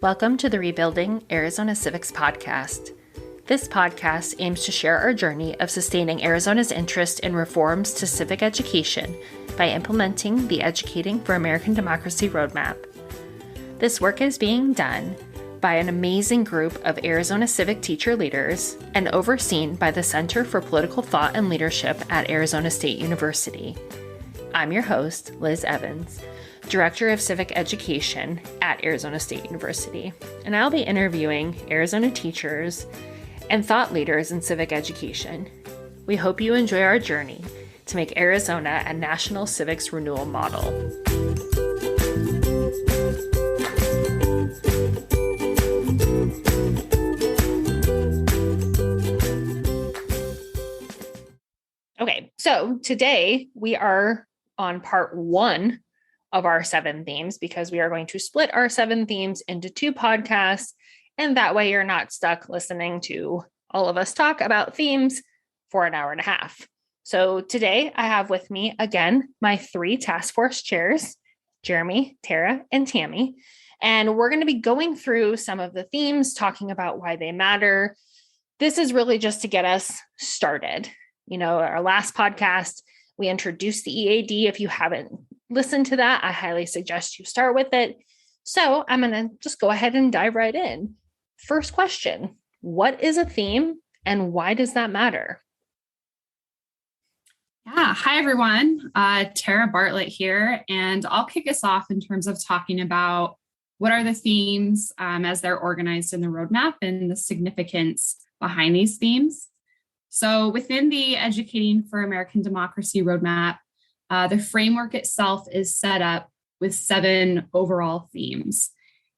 Welcome to the Rebuilding Arizona Civics podcast. This podcast aims to share our journey of sustaining Arizona's interest in reforms to civic education by implementing the Educating for American Democracy roadmap. This work is being done by an amazing group of Arizona civic teacher leaders and overseen by the Center for Political Thought and Leadership at Arizona State University. I'm your host, Liz Evans, Director of Civic Education at Arizona State University, and I'll be interviewing Arizona teachers and thought leaders in civic education. We hope you enjoy our journey to make Arizona a national civics renewal model. Okay, so today we are on part one of our 7 themes because we are going to split our 7 themes into 2 podcasts. And that way you're not stuck listening to all of us talk about themes for an hour and a half. So today I have with me again, my 3 task force chairs, Jeremy, Tara, and Tammy. And we're going to be going through some of the themes, talking about why they matter. This is really just to get us started. You know, our last podcast, we introduced the EAD. If you haven't listened to that, I highly suggest you start with it. So I'm going to just go ahead and dive right in. First question, what is a theme and why does that matter? Yeah, hi everyone. Tara Bartlett here, and I'll kick us off in terms of talking about what are the themes as they're organized in the roadmap and the significance behind these themes. So within the Educating for American Democracy roadmap, the framework itself is set up with 7 overall themes.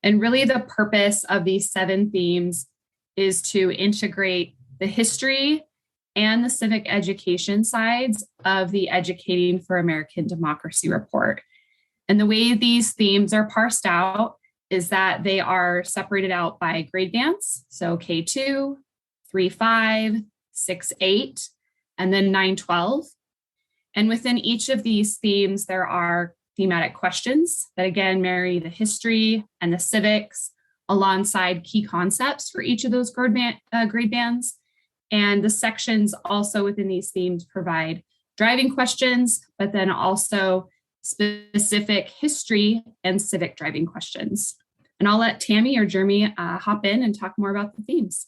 And really the purpose of these 7 themes is to integrate the history and the civic education sides of the Educating for American Democracy report. And the way these themes are parsed out is that they are separated out by grade bands. So K2, 3-5, 6-8, and then 9-12. And within each of these themes, there are thematic questions that again marry the history and the civics alongside key concepts for each of those grade bands. And the sections also within these themes provide driving questions, but then also specific history and civic driving questions. And I'll let Tammy or Jeremy hop in and talk more about the themes.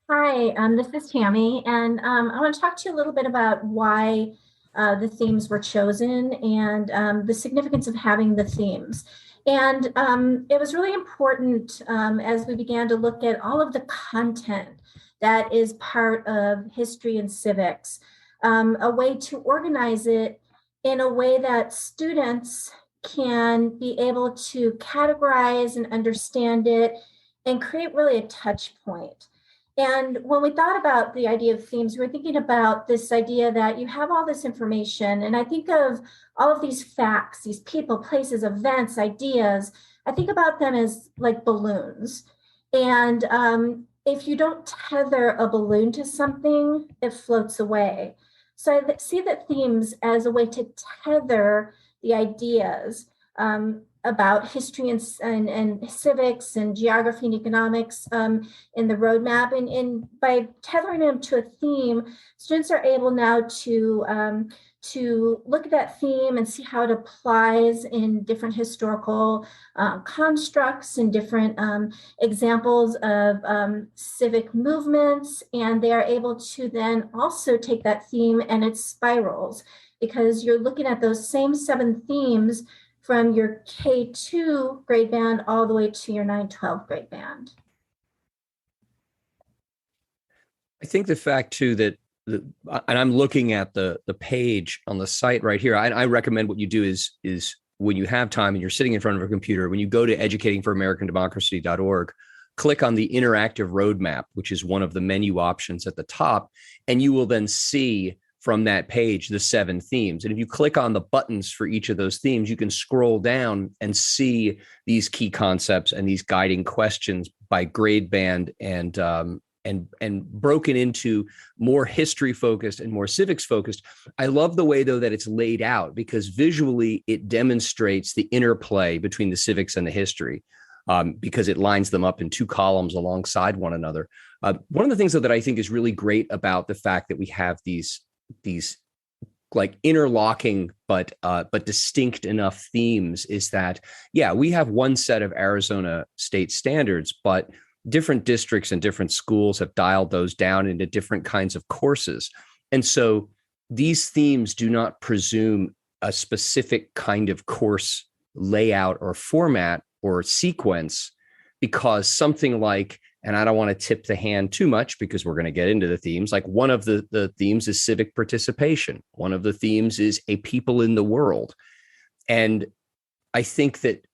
Hi, this is Tammy, and I want to talk to you a little bit about why the themes were chosen and the significance of having the themes. And it was really important as we began to look at all of the content that is part of history and civics, a way to organize it in a way that students can be able to categorize and understand it and create really a touch point. And when we thought about the idea of themes, we were thinking about this idea that you have all this information. And I think of all of these facts, these people, places, events, ideas. I think about them as like balloons. And if you don't tether a balloon to something, it floats away. So I see the themes as a way to tether the ideas about history and civics and geography and economics in the roadmap. And by tethering them to a theme, students are able now to look at that theme and see how it applies in different historical constructs and different examples of civic movements. And they are able to then also take that theme and its spirals, because you're looking at those same 7 themes from your K2 grade band all the way to your 9-12 grade band. I think the fact too that, and I'm looking at the page on the site right here. I recommend what you do is when you have time and you're sitting in front of a computer, when you go to educatingforamericandemocracy.org, click on the interactive roadmap, which is one of the menu options at the top, and you will then see from that page the 7 themes. And if you click on the buttons for each of those themes, you can scroll down and see these key concepts and these guiding questions by grade band and broken into more history focused and more civics focused. I love the way, though, that it's laid out, because visually it demonstrates the interplay between the civics and the history. because it lines them up in two columns alongside one another. One of the things, though, that I think is really great about the fact that we have these like interlocking but distinct enough themes is that, yeah, we have one set of Arizona state standards, but different districts and different schools have dialed those down into different kinds of courses. And so these themes do not presume a specific kind of course layout or format or sequence, because something like, and I don't want to tip the hand too much because we're going to get into the themes, like one of the themes is civic participation. One of the themes is a people in the world. And I think that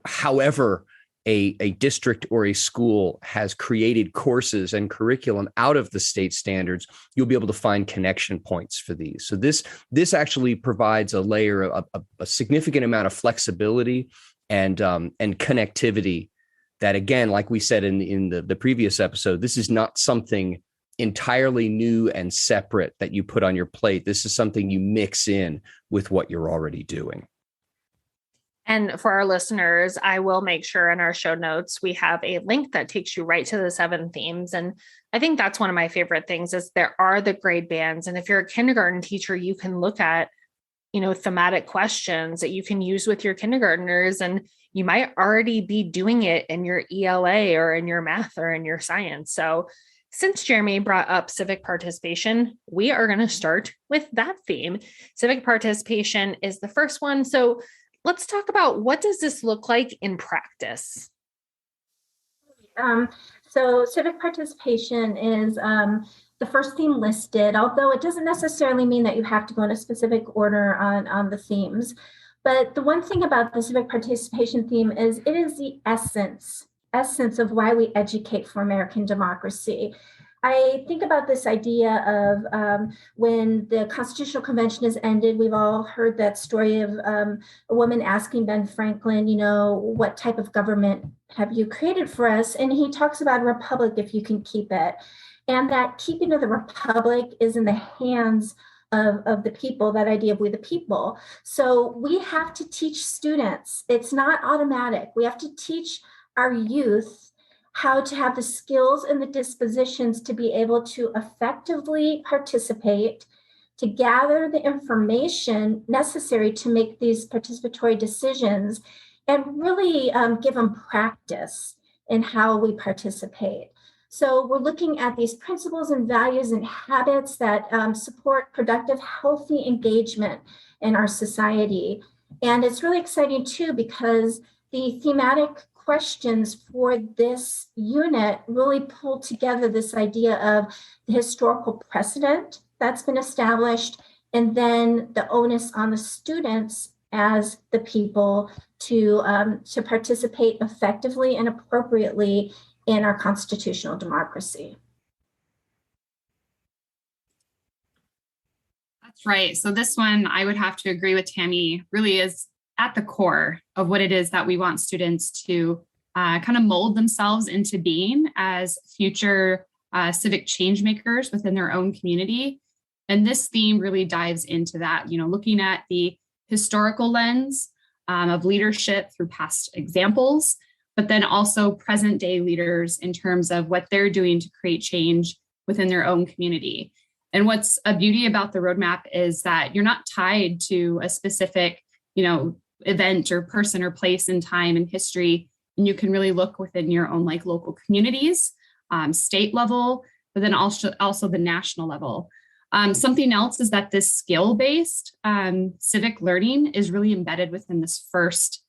however a district or a school has created courses and curriculum out of the state standards, you'll be able to find connection points for these. So this actually provides a layer of a significant amount of flexibility and connectivity that, again, like we said in the previous episode, this is not something entirely new and separate that you put on your plate. This is something you mix in with what you're already doing. And for our listeners, I will make sure in our show notes, we have a link that takes you right to the 7 themes. And I think that's one of my favorite things is there are the grade bands. And if you're a kindergarten teacher, you can look at, thematic questions that you can use with your kindergartners. And you might already be doing it in your ELA or in your math or in your science. So since Jeremy brought up civic participation, we are going to start with that theme. Civic participation is the first one. So let's talk about, what does this look like in practice? So civic participation is the first theme listed, although it doesn't necessarily mean that you have to go in a specific order on the themes. But the one thing about the civic participation theme is it is the essence of why we educate for American democracy. I think about this idea of when the Constitutional Convention has ended, we've all heard that story of a woman asking Ben Franklin, what type of government have you created for us? And he talks about a republic if you can keep it. And that keeping of the republic is in the hands of the people, that idea of we the people. So we have to teach students. It's not automatic. We have to teach our youth how to have the skills and the dispositions to be able to effectively participate, to gather the information necessary to make these participatory decisions, and really give them practice in how we participate. So we're looking at these principles and values and habits that support productive, healthy engagement in our society. And it's really exciting too, because the thematic questions for this unit really pull together this idea of the historical precedent that's been established, and then the onus on the students as the people to participate effectively and appropriately in our constitutional democracy. That's right. So this one, I would have to agree with Tammy, really is at the core of what it is that we want students to kind of mold themselves into being as future civic change makers within their own community. And this theme really dives into that, looking at the historical lens of leadership through past examples, but then also present day leaders in terms of what they're doing to create change within their own community. And what's a beauty about the roadmap is that you're not tied to a specific, event or person or place in time and history. And you can really look within your own local communities, state level, but then also the national level. Something else is that this skill-based civic learning is really embedded within this first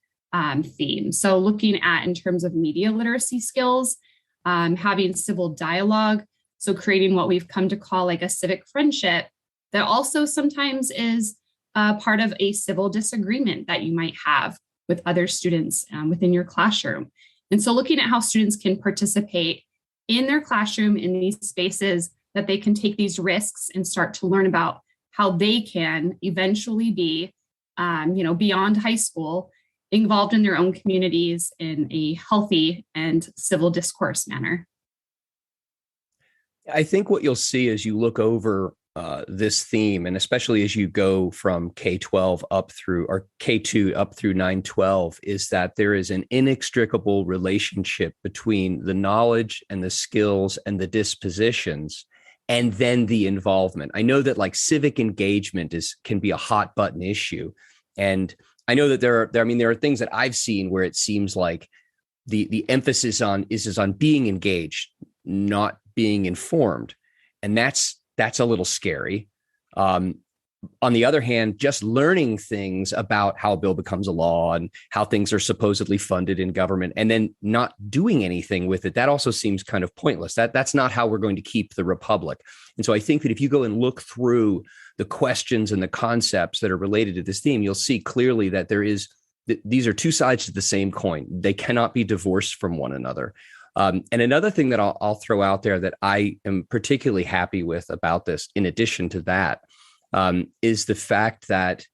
theme. So looking at in terms of media literacy skills, having civil dialogue, so creating what we've come to call a civic friendship that also sometimes is part of a civil disagreement that you might have with other students within your classroom. And so looking at how students can participate in their classroom in these spaces, that they can take these risks and start to learn about how they can eventually be, beyond high school, involved in their own communities in a healthy and civil discourse manner. I think what you'll see as you look over this theme, and especially as you go from K-12 up through, or K-2 up through 9-12, is that there is an inextricable relationship between the knowledge and the skills and the dispositions, and then the involvement. I know that like civic engagement can be a hot button issue, and I know that there are things that I've seen where it seems like the emphasis is on being engaged, not being informed, and that's a little scary. On the other hand, just learning things about how a bill becomes a law and how things are supposedly funded in government and then not doing anything with it, that also seems kind of pointless. That's not how we're going to keep the republic. And so I think that if you go and look through the questions and the concepts that are related to this theme, you'll see clearly that these are two sides to the same coin. They cannot be divorced from one another. And another thing that I'll throw out there that I am particularly happy with about this, in addition to that, is the fact that,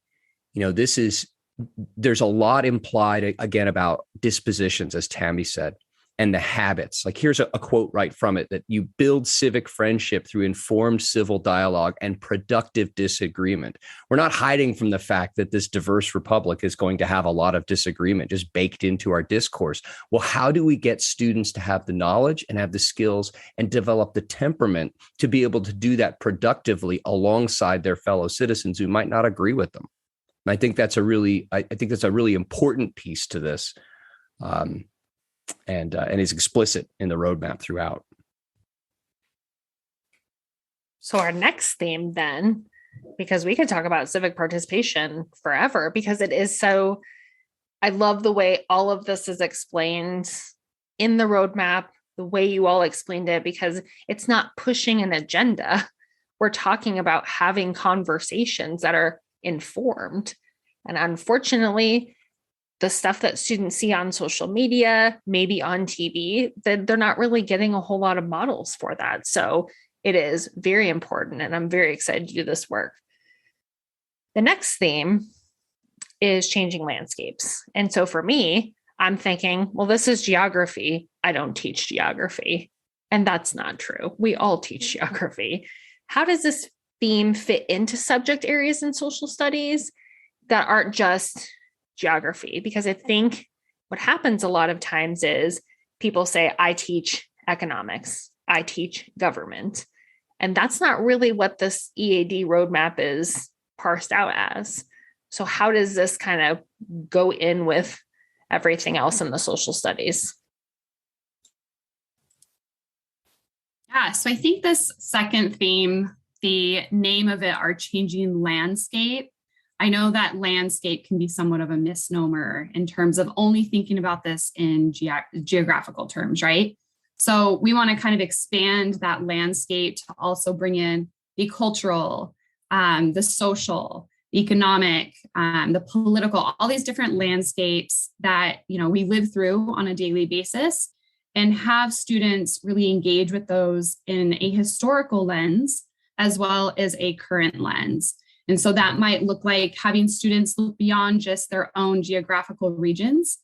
there's a lot implied, again, about dispositions, as Tammy said, and the habits. Like here's a quote right from it, that you build civic friendship through informed civil dialogue and productive disagreement. We're not hiding from the fact that this diverse republic is going to have a lot of disagreement just baked into our discourse. Well, how do we get students to have the knowledge and have the skills and develop the temperament to be able to do that productively alongside their fellow citizens who might not agree with them? And I think that's a really important piece to this. And is explicit in the roadmap throughout. So our next theme then, because we could talk about civic participation forever, because it is so, I love the way all of this is explained in the roadmap, the way you all explained it, because it's not pushing an agenda. We're talking about having conversations that are informed. And unfortunately, the stuff that students see on social media, maybe on TV, that they're not really getting a whole lot of models for that. So it is very important, and I'm very excited to do this work. The next theme is changing landscapes. And so for me, I'm thinking, well, this is geography. I don't teach geography. And that's not true. We all teach geography. How does this theme fit into subject areas in social studies that aren't just geography? Because I think what happens a lot of times is people say, I teach economics, I teach government. And that's not really what this EAD roadmap is parsed out as. So how does this kind of go in with everything else in the social studies? Yeah, so I think this second theme, the name of it, Our Changing Landscape, I know that landscape can be somewhat of a misnomer in terms of only thinking about this in geographical terms, right? So we want to kind of expand that landscape to also bring in the cultural, the social, the economic, the political, all these different landscapes that, we live through on a daily basis, and have students really engage with those in a historical lens as well as a current lens. And so that might look like having students look beyond just their own geographical regions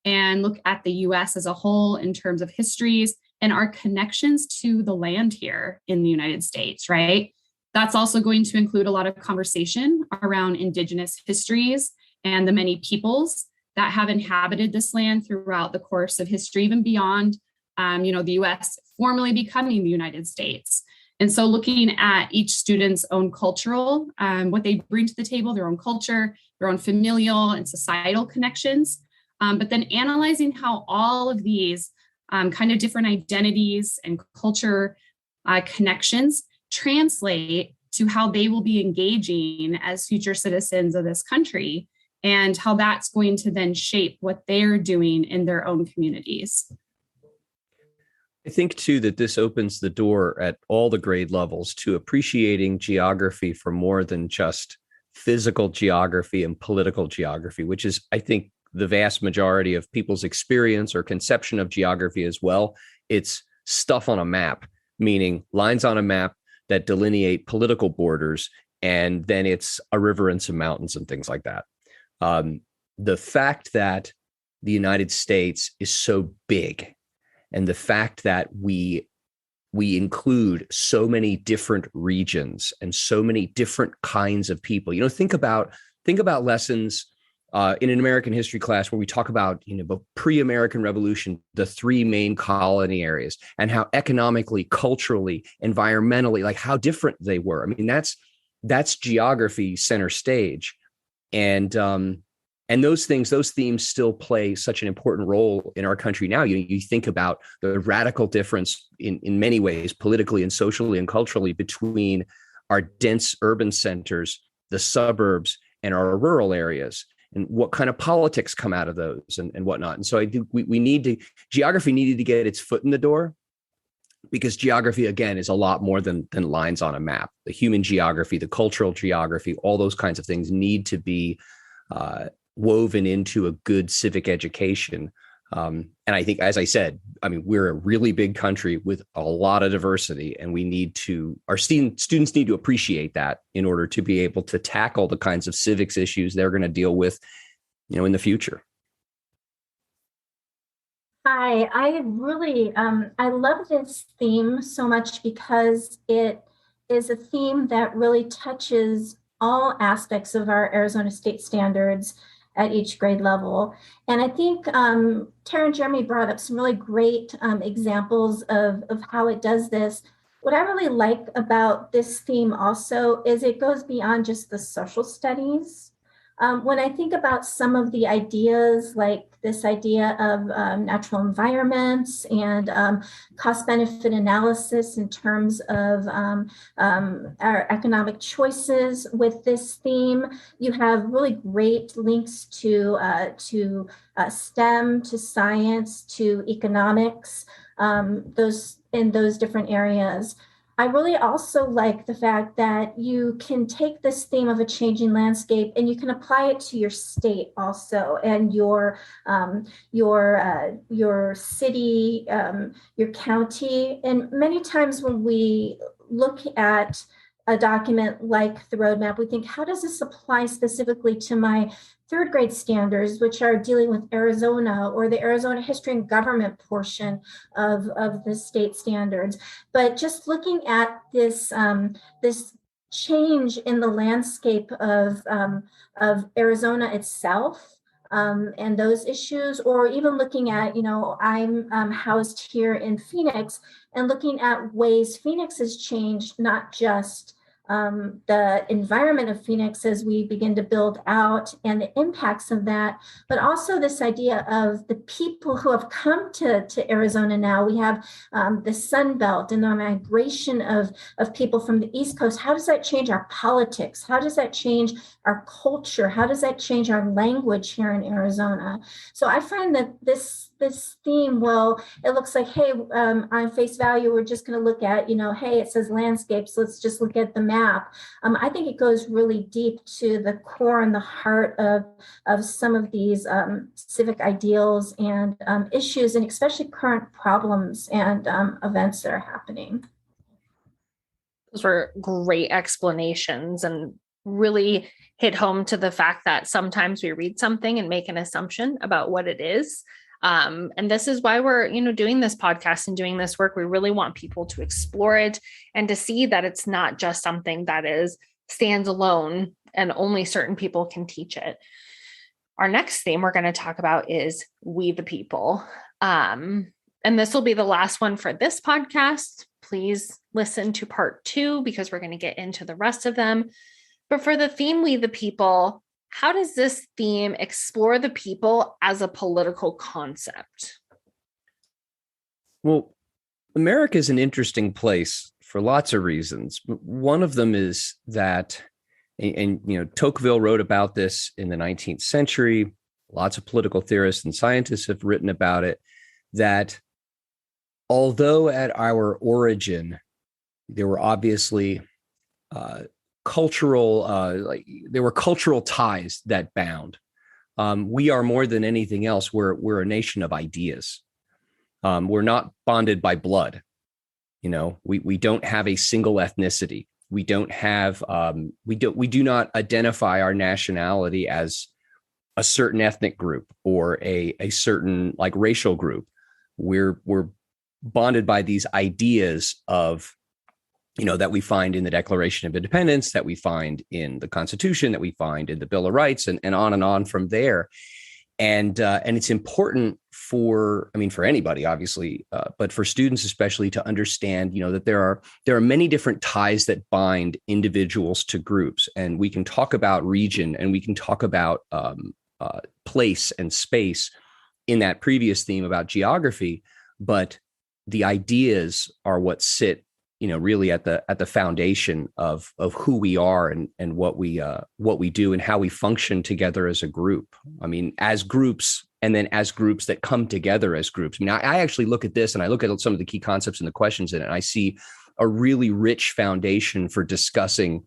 and look at the US as a whole in terms of histories and our connections to the land here in the United States, right? That's also going to include a lot of conversation around Indigenous histories and the many peoples that have inhabited this land throughout the course of history, even beyond, the US formally becoming the United States. And so looking at each student's own cultural, what they bring to the table, their own culture, their own familial and societal connections, but then analyzing how all of these kind of different identities and culture connections translate to how they will be engaging as future citizens of this country, and how that's going to then shape what they're doing in their own communities. I think, too, that this opens the door at all the grade levels to appreciating geography for more than just physical geography and political geography, which is, I think, the vast majority of people's experience or conception of geography as well. It's stuff on a map, meaning lines on a map that delineate political borders, and then it's a river and some mountains and things like that. The fact that the United States is so big, and the fact that we we include so many different regions and so many different kinds of people. Think about lessons in an American history class where we talk about, pre-American Revolution, the three main colony areas, and how economically, culturally, environmentally, like how different they were. I mean, that's geography center stage. And those themes still play such an important role in our country now. You think about the radical difference in many ways, politically and socially and culturally, between our dense urban centers, the suburbs, and our rural areas, and what kind of politics come out of those and whatnot. And so I think geography needed to get its foot in the door, because geography, again, is a lot more than lines on a map. The human geography, the cultural geography, all those kinds of things need to be woven into a good civic education. And I think, as I said, we're a really big country with a lot of diversity, and our students need to appreciate that in order to be able to tackle the kinds of civics issues they're going to deal with, in the future. Hi, I really, I love this theme so much because it is a theme that really touches all aspects of our Arizona state standards at each grade level. And I think Tara and Jeremy brought up some really great examples of how it does this. What I really like about this theme also is it goes beyond just the social studies. When I think about some of the ideas, like this idea of natural environments and cost-benefit analysis in terms of our economic choices with this theme, you have really great links to STEM, to science, to economics, those different areas. I really also like the fact that you can take this theme of a changing landscape and you can apply it to your state also, and your city, your county. And many times when we look at a document like the roadmap, we think, how does this apply specifically to my third grade standards, which are dealing with Arizona, or the Arizona history and government portion of the state standards? But just looking at this this change in the landscape of Arizona itself, and those issues, or even looking at, I'm housed here in Phoenix, and looking at ways Phoenix has changed, not just the environment of Phoenix as we begin to build out and the impacts of that, but also this idea of the people who have come to Arizona now. We have the Sun Belt and the migration of people from the East Coast. How does that change our politics? How does that change our culture? How does that change our language here in Arizona? So I find that this theme, well, it looks like, hey, on face value, we're just going to look at, hey, it says landscapes, let's just look at the map. I think it goes really deep to the core and the heart of some of these civic ideals and issues, and especially current problems and events that are happening. Those were great explanations and really hit home to the fact that sometimes we read something and make an assumption about what it is. And this is why we're, doing this podcast and doing this work. We really want people to explore it and to see that it's not just something that stands alone and only certain people can teach it. Our next theme we're going to talk about is we the people. And this will be the last one for this podcast. Please listen to part 2 because we're going to get into the rest of them. But for the theme, we the people, how does this theme explore the people as a political concept? Well, America is an interesting place for lots of reasons. One of them is that, and Tocqueville wrote about this in the 19th century. Lots of political theorists and scientists have written about it, that although at our origin, there were obviously there were cultural ties that bound. We are, more than anything else, we're a nation of ideas. We're not bonded by blood. We don't have a single ethnicity. We don't have we do not identify our nationality as a certain ethnic group or a certain racial group. We're bonded by these ideas of, that we find in the Declaration of Independence, that we find in the Constitution, that we find in the Bill of Rights, and on from there. And it's important for anybody, obviously, but for students especially, to understand, that there are many different ties that bind individuals to groups, and we can talk about region, and we can talk about place and space in that previous theme about geography, but the ideas are what sit, really at the foundation of who we are and what we do and how we function together as a group. As groups, and then as groups that come together as groups. I actually look at this, and I look at some of the key concepts and the questions in it, and I see a really rich foundation for discussing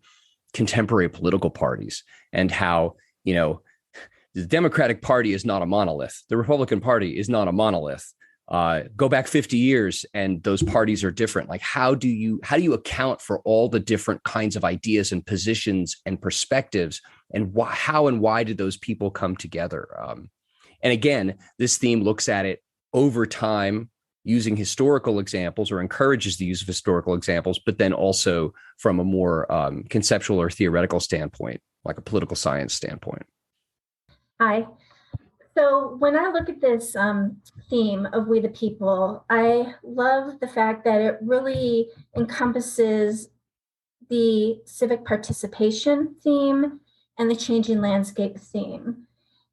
contemporary political parties and how, the Democratic Party is not a monolith. The Republican Party is not a monolith. Go back 50 years and those parties are different. Like, how do you account for all the different kinds of ideas and positions and perspectives, and how and why did those people come together? And again, this theme looks at it over time using historical examples, or encourages the use of historical examples, but then also from a more conceptual or theoretical standpoint, like a political science standpoint. Hi. So when I look at this theme of We the People, I love the fact that it really encompasses the civic participation theme and the changing landscape theme.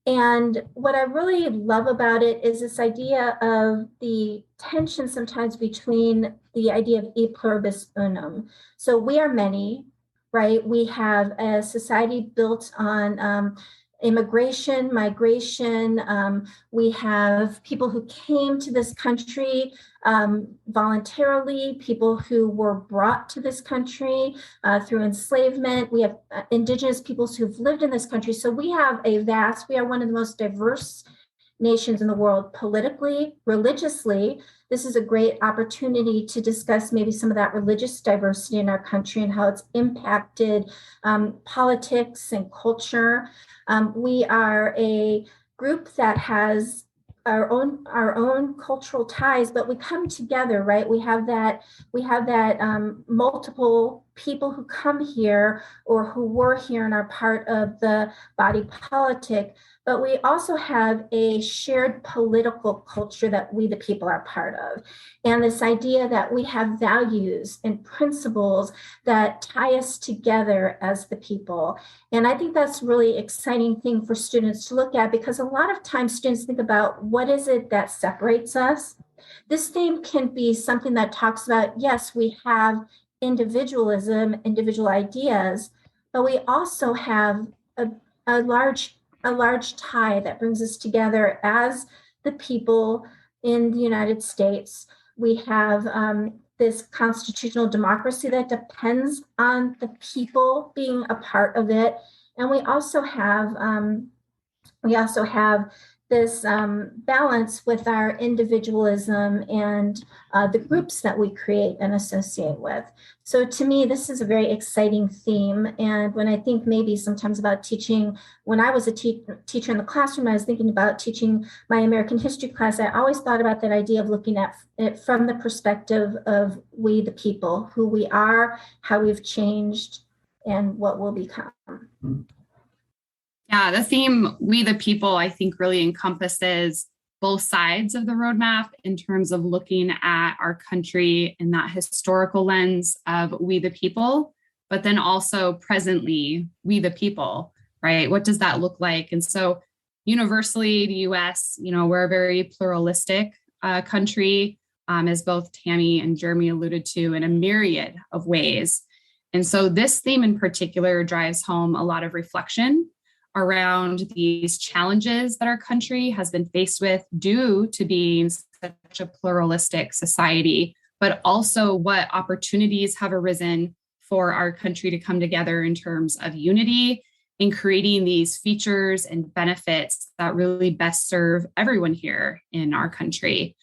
And what I really love about it is this idea of the tension sometimes between the idea of e pluribus unum. So we are many, right? We have a society built on immigration, migration. We have people who came to this country voluntarily, people who were brought to this country through enslavement. We have indigenous peoples who've lived in this country. So we are one of the most diverse nations in the world, politically, religiously. This is a great opportunity to discuss maybe some of that religious diversity in our country and how it's impacted politics and culture. We are a group that has our own cultural ties, but we come together, right? We have that multiple people who come here or who were here and are part of the body politic, but we also have a shared political culture that we the people are part of. And this idea that we have values and principles that tie us together as the people. And I think that's really exciting thing for students to look at, because a lot of times students think about what is it that separates us. This theme can be something that talks about, yes, we have individualism, individual ideas, but we also have a large tie that brings us together as the people in the United States. We have this constitutional democracy that depends on the people being a part of it, and we also have this balance with our individualism and the groups that we create and associate with. So to me, this is a very exciting theme. And when I think maybe sometimes about teaching, when I was a teacher in the classroom, I was thinking about teaching my American history class, I always thought about that idea of looking at it from the perspective of we the people, who we are, how we've changed, and what we'll become. Yeah, the theme, We the People, I think really encompasses both sides of the roadmap in terms of looking at our country in that historical lens of we the people, but then also presently, we the people, right? What does that look like? And so universally, the US, we're a very pluralistic country, as both Tammy and Jeremy alluded to, in a myriad of ways. And so this theme in particular drives home a lot of reflection around these challenges that our country has been faced with due to being such a pluralistic society, but also what opportunities have arisen for our country to come together in terms of unity in creating these features and benefits that really best serve everyone here in our country.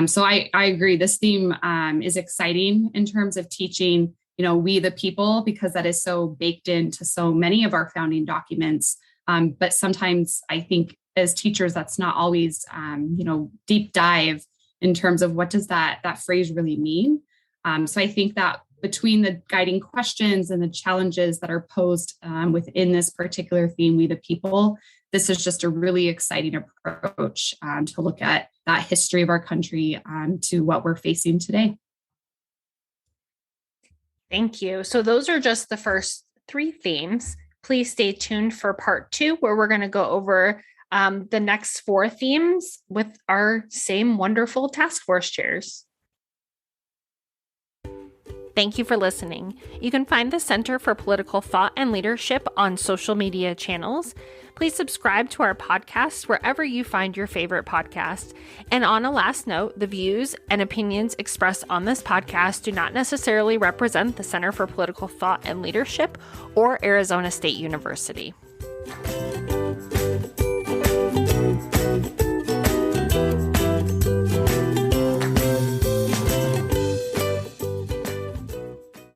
So I agree. This theme is exciting in terms of teaching, we the people, because that is so baked into so many of our founding documents. But sometimes I think as teachers, that's not always, deep dive in terms of what does that phrase really mean. So I think that between the guiding questions and the challenges that are posed within this particular theme, We the People, this is just a really exciting approach to look at that history of our country to what we're facing today. Thank you. So those are just the first 3 themes. Please stay tuned for part 2, where we're going to go over the next 4 themes with our same wonderful task force chairs. Thank you for listening. You can find the Center for Political Thought and Leadership on social media channels. Please subscribe to our podcast wherever you find your favorite podcast. And on a last note, the views and opinions expressed on this podcast do not necessarily represent the Center for Political Thought and Leadership or Arizona State University.